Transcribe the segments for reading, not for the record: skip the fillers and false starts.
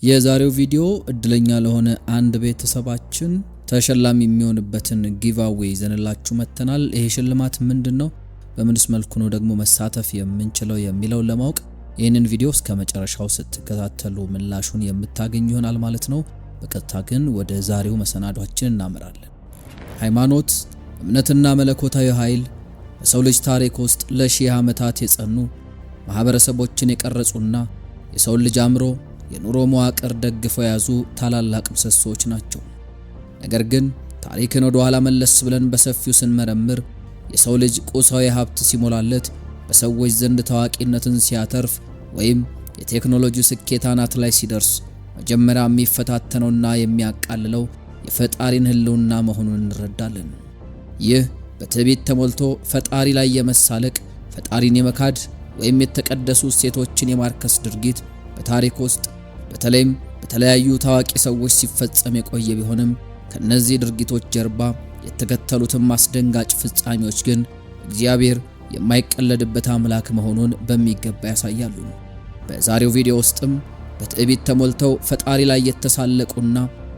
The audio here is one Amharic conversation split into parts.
የዛሬው ቪዲዮ እድለኛ ለሆነ አንድ ቤተሰባችን ተሸላሚ የሚሆንበትን ጊቫዌይ ይዘንላችሁ መጥተናል። ይሄ ሽልማት ምንድነው? በምንስ መልኩ ነው ደግሞ መሳተፍ የምንችለው የሚለው ለማወቅ ይህንን ቪዲዮ እስከ መጨረሻው ስትከታተሉ ምላሹን የምታገኙ ይሆናል ማለት ነው። በቀጥታ ግን ወደ ዛሬው መሰናዷችን እናመራለን። ሃይማኖት፣ እምነትና መለኮታዊ ኃይል በሰው ልጅ ታሪክ ውስጥ ለሺህ ዓመታት የጸኑ ማህበረሰቦችን የቀረጹና የሰው ልጅ አእምሮ የኑሮ መዋቅር ደግፈው የያዙ ታላላቅ ምሰሶዎች ናቸው። ነገር ግን ታሪክን ወደ ኋላ መለስ ብለን በሰፊው ስንመረምር የሰው ልጅ ቁሳዊ ሀብት ሲሞላለት፣ በሰዎች ዘንድ ታዋቂነትን ሲያተርፍ ወይም የቴክኖሎጂ ስኬት አናት ላይ ሲደርስ መጀመሪያ የሚፈታተነውና የሚያቃልለው የፈጣሪን ህልውና መሆኑን እንረዳለን። ይህ በትዕቢት ተሞልቶ ፈጣሪ ላይ የመሳለቅ፣ ፈጣሪን የመካድ ወይም የተቀደሱ እሴቶችን የማርከስ ድርጊት በታሪክ ውስጥ በተለይም በተለያዩ ታዋቂ ሰዎች ሲፈጸም የቆየ ቢሆንም ከነዚህ ድርጊቶች ጀርባ የተከተሉትም አስደንጋጭ ፍጻሜዎች ግን እግዚአብሔር የማይቀለድበት አምላክ መሆኑን በሚገባ ያሳያሉ። በዛሬው ቪዲዮ ውስጥም በትዕቢት ተሞልተው ፈጣሪ ላይ የተሳለቁና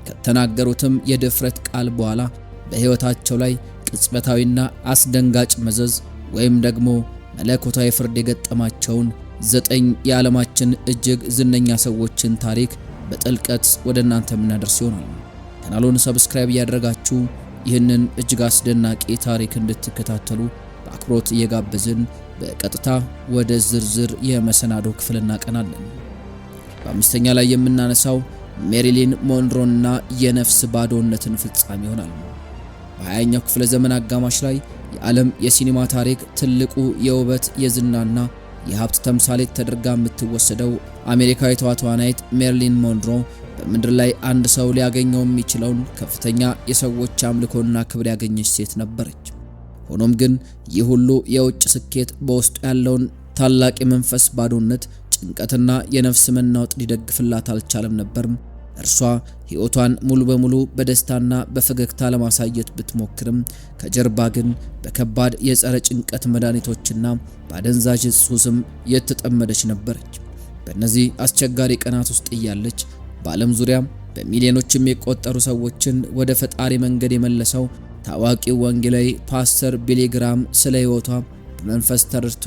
ከተናገሩትም የድፍረት ቃል በኋላ በሕይወታቸው ላይ ቅጽበታዊና አስደንጋጭ መዘዝ ወይም ደግሞ መለኮታዊ ፍርድ የገጠማቸውን 9 የዓለማችን እጅግ ዝነኛ ሰዎችን ታሪክ በጥልቀት ወደ እናንተ የምናደርስ ይሆናል። ካናሉን ሰብስክራይብ እያደረጋችሁ ይህንን እጅግ አስደናቂ ታሪክ እንድትከታተሉ በአክብሮት እየጋበዝን በቀጥታ ወደ ዝርዝር የመሰናዶ ክፍል እናቀናለን። በአምስተኛ ላይ የምናነሳው ሜሪሊን ሞንሮና የነፍስ ባዶነትን ፍጻሜ ይሆናል። በ20ኛው ክፍለ ዘመን አጋማሽ ላይ የዓለም የሲኒማ ታሪክ ትልቁ የውበት የዝናና የሀብት ተምሳሌት ተደርጋ የምትወሰደው አሜሪካዊቷ ተዋናይት ሜሪሊን ሞንሮ በምድር ላይ አንድ ሰው ሊያገኘው የሚችለውን ከፍተኛ የሰዎች አምልኮና ክብር ያገኘች ሴት ነበረች። ሆኖም ግን ይህ ሁሉ የውጭ ስኬት በውስጡ ያለውን ታላቅ የመንፈስ ባዶነት፣ ጭንቀትና የነፍስ መናወጥ ሊደግፍላት አልቻለም ነበር። እርሷ ሕይወቷን ሙሉ በሙሉ በደስታና በፈገግታ ለማሳየት ብትሞክርም ከጀርባ ግን በከባድ የጸረ ጭንቀት መድኃኒቶችና በአደንዛዥ ሱስም የተጠመደች ነበረች። በእነዚህ አስቸጋሪ ቀናት ውስጥ እያለች በዓለም ዙሪያ በሚሊዮኖች የሚቆጠሩ ሰዎችን ወደ ፈጣሪ መንገድ የመለሰው ታዋቂው ወንጌላዊ ፓስተር ቢሊ ግራም ስለ ሕይወቷ በመንፈስ ተረድቶ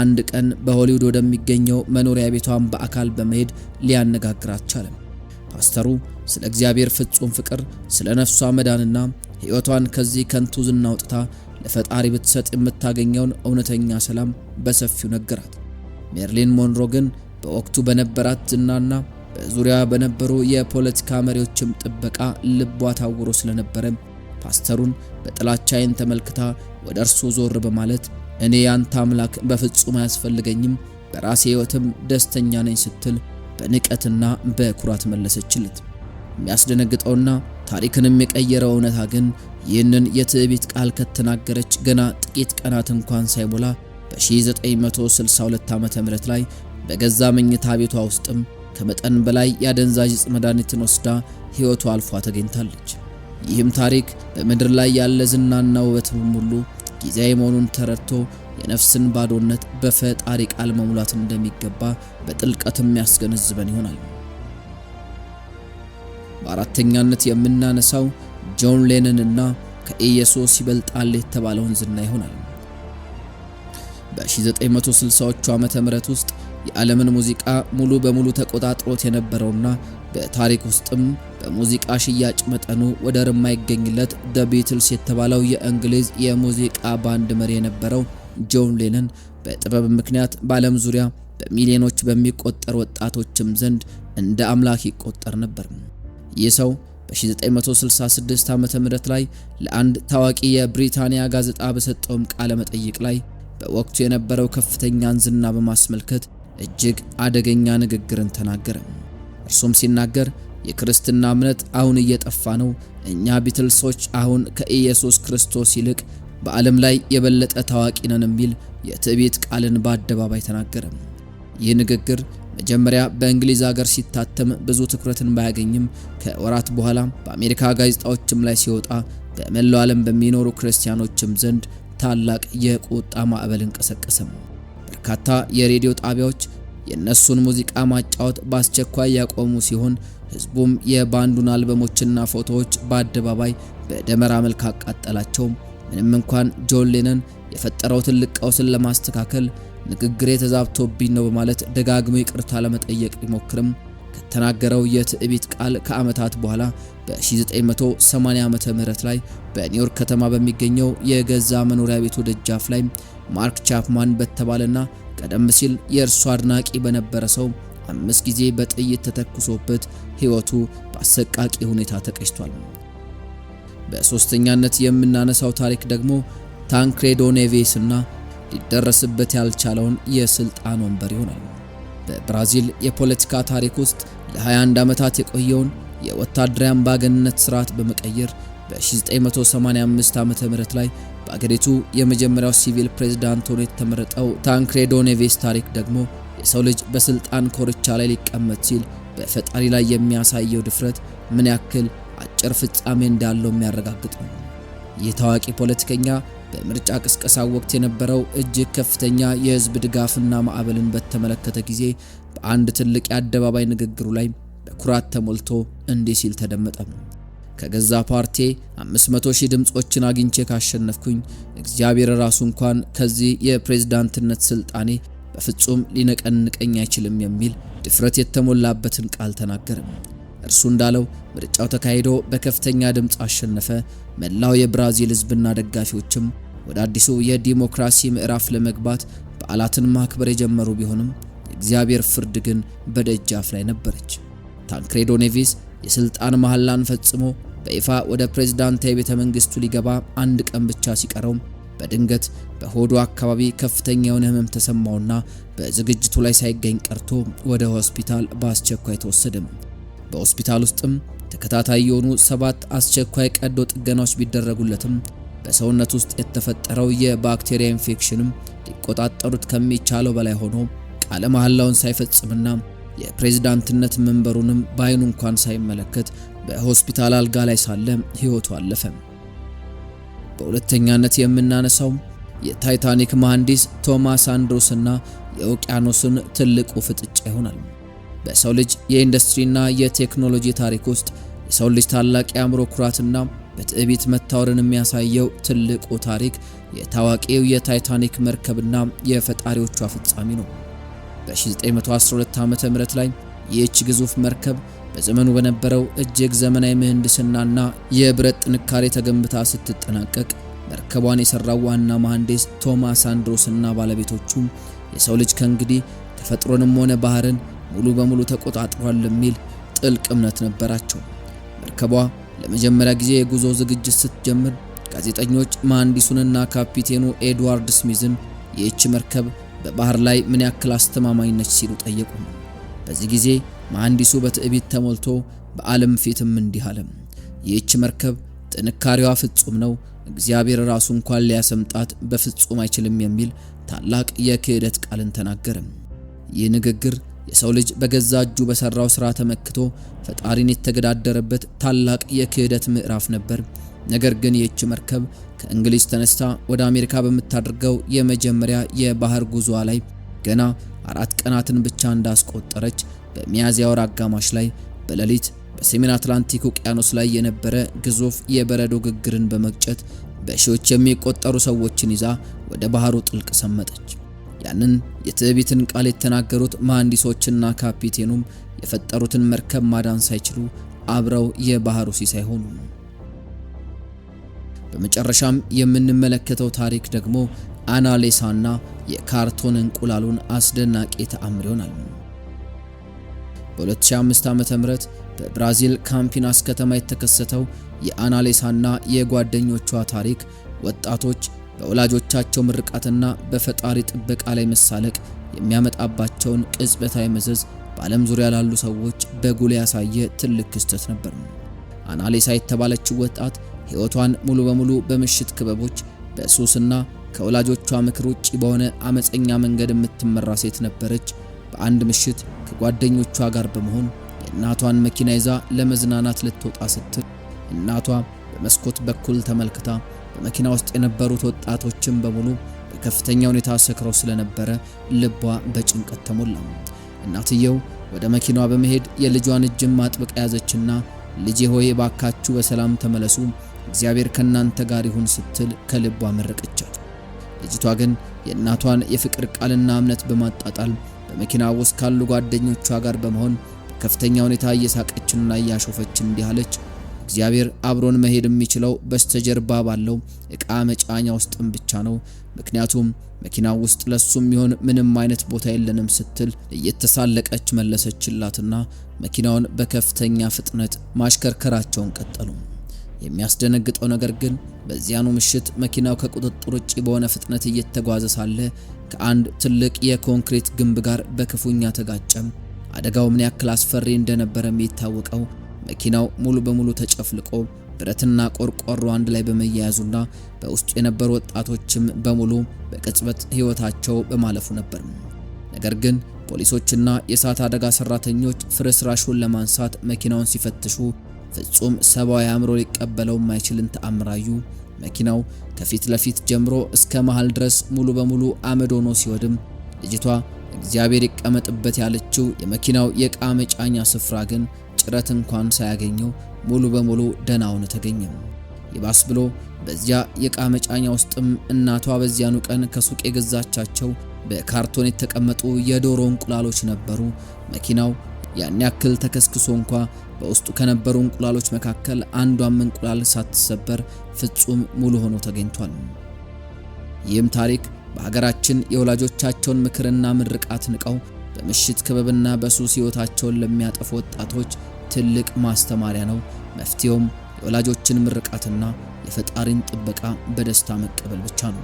አንድ ቀን በሆሊውድ ወደሚገኘው መኖሪያ ቤቷን በአካል በመሄድ ሊያነጋግራት ቻለም። ፓስተሩ ስለ እግዚአብሔር ፍጹም ፍቅር፣ ስለ ነፍሷ መዳንና ሕይወቷን ከዚህ ከንቱ ዝና አውጥታ ለፈጣሪ ብትሰጥ የምታገኘውን እውነተኛ ሰላም በሰፊው ነገራት። ሜሪሊን ሞንሮ ግን በወቅቱ በነበራት ዝናና በዙሪያ በነበሩ የፖለቲካ መሪዎችም ጥበቃ ልቧ ታውሮ ስለነበረ ፓስተሩን በጥላቻ ዓይን ተመልክታ ወደ እርሱ ዞር በማለት እኔ ያንተ አምላክ በፍጹም አያስፈልገኝም፣ በራሴ ሕይወትም ደስተኛ ነኝ ስትል በንቀትና በኩራት መለሰችለት። የሚያስደነግጠውና ታሪክንም የቀየረው እውነታ ግን ይህንን የትዕቢት ቃል ከተናገረች ገና ጥቂት ቀናት እንኳን ሳይሞላ በ1962 ዓ.ም ላይ በገዛ መኝታ ቤቷ ውስጥም ከመጠን በላይ የአደንዛዥ ዕፅ መድኃኒትን ወስዳ ሕይወቷ አልፏ ተገኝታለች። ይህም ታሪክ በምድር ላይ ያለ ዝናና ውበትም ሁሉ ጊዜያዊ መሆኑን ተረድቶ የነፍስን ባዶነት በፈጣሪ ቃል መሙላት እንደሚገባ በጥልቀት የሚያስገነዝበን ይሆናል። በአራተኛነት የምናነሳው ጆን ሌነንና ከኢየሱስ ይበልጣል የተባለውን ዝና ይሆናል። በ1960ዎቹ ዓመተ ምህረት ውስጥ የዓለምን ሙዚቃ ሙሉ በሙሉ ተቆጣጥሮት የነበረውና በታሪክ ውስጥም በሙዚቃ ሽያጭ መጠኑ ወደር የማይገኝለት ዘ ቢትልስ የተባለው የእንግሊዝ የሙዚቃ ባንድ መሪ የነበረው ጆን ሌነን በጥበብ ምክንያት በዓለም ዙሪያ በሚሊዮኖች በሚቆጠሩ ወጣቶችም ዘንድ እንደ አምላክ ይቆጠር ነበር። ይህ ሰው በ1966 ዓመተ ምህረት ላይ ለአንድ ታዋቂ የብሪታንያ ጋዜጣ በሰጠውም ቃለ መጠይቅ ላይ በወቅቱ የነበረው ከፍተኛን ዝና በማስመልከት እጅግ አደገኛ ንግግርን ተናገረ። እርሱም ሲናገር የክርስትና እምነት አሁን እየጠፋ ነው፣ እኛ ቢትልሶች አሁን ከኢየሱስ ክርስቶስ ይልቅ በዓለም ላይ የበለጠ ታዋቂ ነን የሚል የትዕቢት ቃልን በአደባባይ ተናገረ። ይህ ንግግር መጀመሪያ በእንግሊዝ ሀገር ሲታተም ብዙ ትኩረትን ባያገኝም ከወራት በኋላ በአሜሪካ ጋዜጣዎችም ላይ ሲወጣ በመላው ዓለም በሚኖሩ ክርስቲያኖችም ዘንድ ታላቅ የቁጣ ማዕበል እንቀሰቀሰ። በርካታ የሬዲዮ ጣቢያዎች የነሱን ሙዚቃ ማጫወት በአስቸኳይ ያቆሙ ሲሆን ህዝቡም የባንዱን አልበሞችና ፎቶዎች በአደባባይ በደመራ መልክ አቃጠላቸው። ምንም እንኳን ጆን ሌነን የፈጠረው ትልቅ ቀውስን ለማስተካከል ንግግሬ ተዛብቶብኝ ነው በማለት ደጋግሞ ይቅርታ ለመጠየቅ ቢሞክርም ከተናገረው የትዕቢት ቃል ከዓመታት በኋላ በ1980 ዓመተ ምህረት ላይ በኒውዮርክ ከተማ በሚገኘው የገዛ መኖሪያ ቤቱ ደጃፍ ላይ ማርክ ቻፕማን በተባለና ቀደም ሲል የእርሱ አድናቂ በነበረ ሰው 5 ጊዜ በጥይት ተተኩሶበት ህይወቱ በአሰቃቂ ሁኔታ ተቀጭቷል። በሶስተኛነት የምናነሳው ታሪክ ደግሞ ታንክሬዶ ኔቬስ እና ሊደረስበት ያልቻለውን የስልጣን ወንበር ይሆናል። በብራዚል የፖለቲካ ታሪክ ውስጥ ለ21 ዓመታት የቆየውን የወታደራዊ አምባገነንነት ስርዓት በመቀየር በ1985 ዓመተ ምህረት ላይ በአገሪቱ የመጀመሪያው ሲቪል ፕሬዝዳንት ሆኖ የተመረጠው ታንክሬዶ ኔቬስ ታሪክ ደግሞ የሰው ልጅ በስልጣን ኮርቻ ላይ ሊቀመጥ ሲል በፈጣሪ ላይ የሚያሳየው ድፍረት ምን ያክል አጭር ፍጻሜ እንዳለው የሚያረጋግጥ ነው። ይህ ታዋቂ ፖለቲከኛ በምርጫ ቅስቀሳ ወቅት የነበረው እጅግ ከፍተኛ የህዝብ ድጋፍና ማዕበልን በተመለከተ ጊዜ በአንድ ትልቅ የአደባባይ ንግግሩ ላይ በኩራት ተሞልቶ እንዲህ ሲል ተደመጠ። ከገዛ ፓርቲ 500,000 ድምጾችን አግኝቼ ካሸነፍኩኝ እግዚአብሔር ራሱ እንኳን ከዚህ የፕሬዝዳንትነት ስልጣኔ በፍጹም ሊነቀንቀኝ አይችልም የሚል ድፍረት የተሞላበትን ቃል ተናገረ። እርሱ እንዳለው ምርጫው ተካሂዶ በከፍተኛ ድምጽ አሸነፈ። መላው የብራዚል ህዝብና ደጋፊዎችም ወደ አዲሱ የዲሞክራሲ ምዕራፍ ለመግባት በዓላትን ማክበር የጀመሩ ቢሆንም የእግዚአብሔር ፍርድ ግን በደጃፍ ላይ ነበረች። ታንክሬዶ ኔቬስ የስልጣን መሐላን ፈጽሞ በይፋ ወደ ፕሬዝዳንታዊ ቤተ መንግስቱ ሊገባ አንድ ቀን ብቻ ሲቀረው በድንገት በሆዱ አካባቢ ከፍተኛ የሆነ ህመም ተሰማውና በዝግጅቱ ላይ ሳይገኝ ቀርቶ ወደ ሆስፒታል በአስቸኳይ ተወሰደ። በሆስፒታል ውስጥም ተከታታይ የሆኑ 7 አስቸኳይ ቀዶ ጥገናዎች ቢደረጉለትም በሰውነት ውስጥ የተፈጠረው የባክቴሪያ ኢንፌክሽንም ሊቆጣጠሩት ከሚቻለው በላይ ሆኖ ቃለ መሐላውን ሳይፈጽምና የፕሬዝዳንትነት መንበሩንም በአይኑ እንኳን ሳይመለከት በሆስፒታል አልጋ ላይ ሳለ ህይወቱ አለፈ። በሁለተኛነት የምናነሳው የታይታኒክ መሐንዲስ ቶማስ አንድሮስና የኦቂያኖስን ትልቁ ፍጥጫ ይሆናል። በሰው ልጅ የኢንዱስትሪና የቴክኖሎጂ ታሪክ ውስጥ የሰው ልጅ ታላቅ የአእምሮ ኩራትና በትዕቢት መታወርን የሚያሳየው ትልቁ ታሪክ የታዋቂው የታይታኒክ መርከብና የፈጣሪዎቿ ፍጻሜ ነው። በ1912 ዓመተ ምህረት ላይ ይህች ግዙፍ መርከብ በዘመኑ በነበረው እጅግ ዘመናዊ ምህንድስናና የብረት ጥንካሬ ተገንብታ ስትጠናቀቅ መርከቧን የሰራው ዋና መሐንዲስ ቶማስ አንድሮስና ባለቤቶቹ የሰው ልጅ ከእንግዲህ ተፈጥሮንም ሆነ ባህርን ሙሉ በሙሉ ተቆጣጥሯል የሚል ጥልቅ እምነት ነበራቸው። መርከቧ ለመጀመሪያ ጊዜ የጉዞ ዝግጅት ስትጀምር ጋዜጠኞች መሐንዲሱንና ካፒቴኑ ኤድዋርድ ስሚዝን ይህች መርከብ በባህር ላይ ምን ያክል አስተማማኝ ነች ሲሉ ጠየቁ። በዚህ ጊዜ መሐንዲሱ በትዕቢት ተሞልቶ በዓለም ፊትም እንዲህ አለ፣ ይህች መርከብ ጥንካሬዋ ፍጹም ነው፣ እግዚአብሔር ራሱ እንኳን ሊያሰምጣት በፍጹም አይችልም የሚል ታላቅ የክህደት ቃልን ተናገረ። ይህ ንግግር የሰው ልጅ በገዛ እጁ በሰራው ሥራ ተመክቶ ፈጣሪን የተገዳደረበት ታላቅ የክህደት ምዕራፍ ነበር። ነገር ግን ይህች መርከብ ከእንግሊዝ ተነስታ ወደ አሜሪካ በምታደርገው የመጀመሪያ የባህር ጉዞዋ ላይ ገና 4 ቀናትን ብቻ እንዳስቆጠረች በሚያዝያ ወር አጋማሽ ላይ በሌሊት በሰሜን አትላንቲክ ውቅያኖስ ላይ የነበረ ግዙፍ የበረዶ ግግርን በመቅጨት በሺዎች የሚቆጠሩ ሰዎችን ይዛ ወደ ባህሩ ጥልቅ ሰመጠች። ያንን የትዕቢትን ቃል የተናገሩት መሐንዲሶችና ካፒቴኑም የፈጠሩትን መርከብ ማዳን ሳይችሉ አብረው የባህሩ ሲሳይ ሆኑ። በመጨረሻም የምንመለከተው ታሪክ ደግሞ አናሌሳና የካርቶን እንቁላሉን አስደናቂ ተአምር ይሆናል። በ2005 ዓመተ ምህረት በብራዚል ካምፒናስ ከተማ የተከሰተው የአናሌሳና የጓደኞቿ ታሪክ ወጣቶች በወላጆቻቸው ምርቃትና በፈጣሪ ጥበቃ ላይ መሳለቅ የሚያመጣባቸውን ቅጽበታዊ መዘዝ በዓለም ዙሪያ ላሉ ሰዎች በጉልህ ያሳየ ትልቅ ክስተት ነበር። አናሌሳ የተባለችው ወጣት ሕይወቷን ሙሉ በሙሉ በምሽት ክበቦች በሱስና ከወላጆቿ ምክር ውጪ በሆነ አመፀኛ መንገድ የምትመራ ሴት ነበረች። በአንድ ምሽት ከጓደኞቿ ጋር በመሆን የእናቷን መኪና ይዛ ለመዝናናት ልትወጣ ስትል እናቷ በመስኮት በኩል ተመልክታ በመኪና ውስጥ የነበሩት ወጣቶችን በሙሉ በከፍተኛ ሁኔታ ሰክረው ስለነበረ ልቧ በጭንቀት ተሞላ። እናትየው ወደ መኪናዋ በመሄድ የልጇን እጅም አጥብቃ ያዘችና ልጄ ሆይ ባካችሁ በሰላም ተመለሱ፣ እግዚአብሔር ከናንተ ጋር ይሁን ስትል ከልቧ መረቀቻት። ልጅቷ ግን የእናቷን የፍቅር ቃልና እምነት በማጣጣል በመኪና ውስጥ ካሉ ጓደኞቿ ጋር በመሆን በከፍተኛ ሁኔታ እየሳቀችና እያሾፈች እንዲህ አለች፣ እግዚአብሔር አብሮን መሄድ የሚችለው በስተጀርባ ባለው ዕቃ መጫኛ ውስጥም ብቻ ነው፣ ምክንያቱም መኪናው ውስጥ ለሱም ይሆን ምንም አይነት ቦታ የለንም ስትል እየተሳለቀች መለሰችላትና መኪናውን በከፍተኛ ፍጥነት ማሽከርከራቸውን ቀጠሉ። የሚያስደነግጠው ነገር ግን በዚያኑ ምሽት መኪናው ከቁጥጥር ውጪ በሆነ ፍጥነት እየተጓዘ ሳለ ከአንድ ትልቅ የኮንክሪት ግንብ ጋር በክፉኛ ተጋጨ። አደጋው ምን ያክል አስፈሪ እንደነበረ የሚታወቀው መኪናው ሙሉ በሙሉ ተጨፍልቆ ብረትና ቆርቆሮ አንድ ላይ በመያያዙና በውስጡ የነበሩ ወጣቶችም በሙሉ በቅጽበት ሕይወታቸው በማለፉ ነበር። ነገር ግን ፖሊሶችና የእሳት አደጋ ሰራተኞች ፍርስራሹን ለማንሳት መኪናውን ሲፈትሹ ፍጹም ሰብአዊ አእምሮ ሊቀበለው የማይችልን ተአምራዩ። መኪናው ከፊት ለፊት ጀምሮ እስከ መሃል ድረስ ሙሉ በሙሉ አመድ ሆኖ ሲወድም ልጅቷ እግዚአብሔር ይቀመጥበት ያለችው የመኪናው የዕቃ መጫኛ ስፍራ ግን ጭረት እንኳን ሳያገኘው ሙሉ በሙሉ ደህና ሆኖ ተገኘ። ይባስ ብሎ በዚያ የዕቃ መጫኛ ውስጥም እናቷ በዚያኑ ቀን ከሱቅ የገዛቻቸው በካርቶን የተቀመጡ የዶሮ እንቁላሎች ነበሩ። መኪናው ያን ያክል ተከስክሶ እንኳ በውስጡ ከነበሩ እንቁላሎች መካከል አንዷም እንቁላል ሳትሰበር ፍጹም ሙሉ ሆኖ ተገኝቷል። ይህም ታሪክ በሀገራችን የወላጆቻቸውን ምክርና ምርቃት ንቀው በምሽት ክበብና በሱስ ሕይወታቸውን ለሚያጠፉ ወጣቶች ትልቅ ማስተማሪያ ነው። መፍትሄውም የወላጆችን ምርቃትና የፈጣሪን ጥበቃ በደስታ መቀበል ብቻ ነው።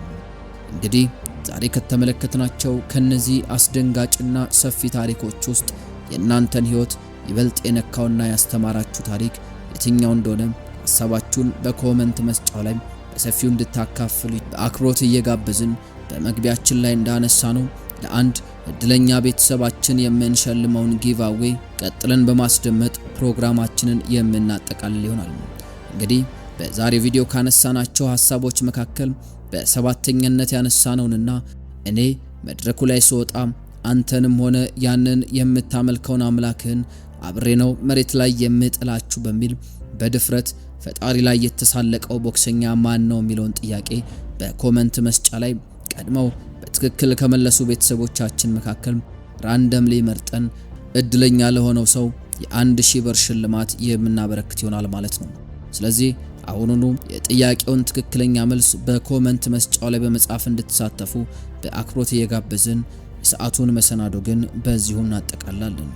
እንግዲህ ዛሬ ከተመለከትናቸው ከነዚህ አስደንጋጭና ሰፊ ታሪኮች ውስጥ የእናንተን ሕይወት ይበልጥ የነካውና ያስተማራችሁ ታሪክ የትኛው እንደሆነ ሐሳባችሁን በኮሜንት መስጫው ላይ በሰፊው እንድታካፍሉ በአክብሮት እየጋበዝን በመግቢያችን ላይ እንዳነሳ ነው ለአንድ እድለኛ ቤተሰባችን የምንሸልመውን ጊቫዌይ ቀጥለን በማስደመጥ ፕሮግራማችንን የምናጠቃልል ይሆናል። እንግዲህ በዛሬው ቪዲዮ ካነሳናቸው ሐሳቦች መካከል በሰባተኛነት ያነሳነውንና እኔ መድረኩ ላይ ስወጣ አንተንም ሆነ ያንን የምታመልከውን አምላክህን አብሬ ነው መሬት ላይ የምጥላችሁ በሚል በድፍረት ፈጣሪ ላይ የተሳለቀው ቦክሰኛ ማን ነው የሚለውን ጥያቄ በኮሜንት መስጫ ላይ ቀድመው በትክክል ከመለሱ ቤተሰቦቻችን መካከል ራንደምሊ መርጠን እድለኛ ለሆነው ሰው የ1000 ብር ሽልማት የምናበረክት ይሆናል ማለት ነው። ስለዚህ አሁኑኑ የጥያቄውን ትክክለኛ መልስ በኮሜንት መስጫው ላይ በመጻፍ እንድትሳተፉ በአክብሮት እየጋበዝን የሰዓቱን መሰናዶ ግን በዚሁ እናጠቃላለን።